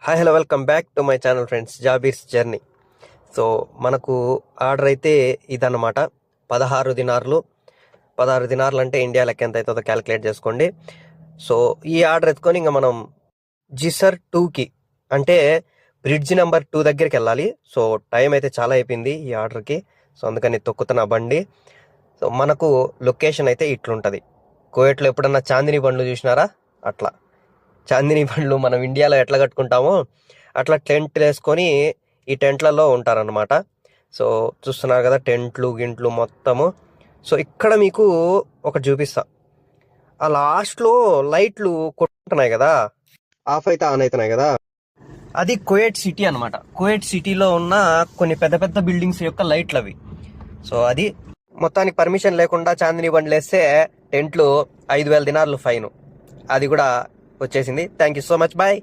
Hi hello welcome back to my channel friends, Jabir's journey. So మనకు order అయితే ఇదన్నమాట. 16 దినార్లు. 16 దినార్లు అంటే ఇండియా లెక్క ఎంత అవుతుందో క్యాలిక్యులేట్ చేసుకోండి. సో ఈ ఆర్డర్ ఎత్తుకొని ఇంకా మనం జిసర్ 2కి అంటే బ్రిడ్జ్ నెంబర్ 2 దగ్గరికి వెళ్ళాలి. సో టైం అయితే చాలా అయిపోయింది ఈ ఆర్డర్కి. సో అందుకని తొక్కుతున్న బండి. సో మనకు లొకేషన్ అయితే ఇట్లుంటుంది. కోయట్లో ఎప్పుడన్నా చాందిని బండ్లు చూసినారా? అట్లా చాందిని బండ్లు మనం ఇండియాలో ఎట్లా కట్టుకుంటామో అట్లా టెంట్ వేసుకొని ఈ టెంట్లలో ఉంటారనమాట. సో చూస్తున్నారు కదా, టెంట్లు గింట్లు మొత్తము. సో ఇక్కడ మీకు ఒకటి చూపిస్తా. ఆ లాస్ట్లో లైట్లు కొట్టుకుంటున్నాయి కదా, ఆఫ్ అయితే ఆన్ అవుతున్నాయి కదా, అది కువైట్ సిటీ అనమాట. కువైట్ సిటీలో ఉన్న కొన్ని పెద్ద పెద్ద బిల్డింగ్స్ యొక్క లైట్లు అవి. సో అది మొత్తానికి పర్మిషన్ లేకుండా చాందిని బండ్లు వేస్తే టెంట్లు 5,000 దినార్లు ఫైన్. అది కూడా వచ్చేసింది. Thank you so much, bye.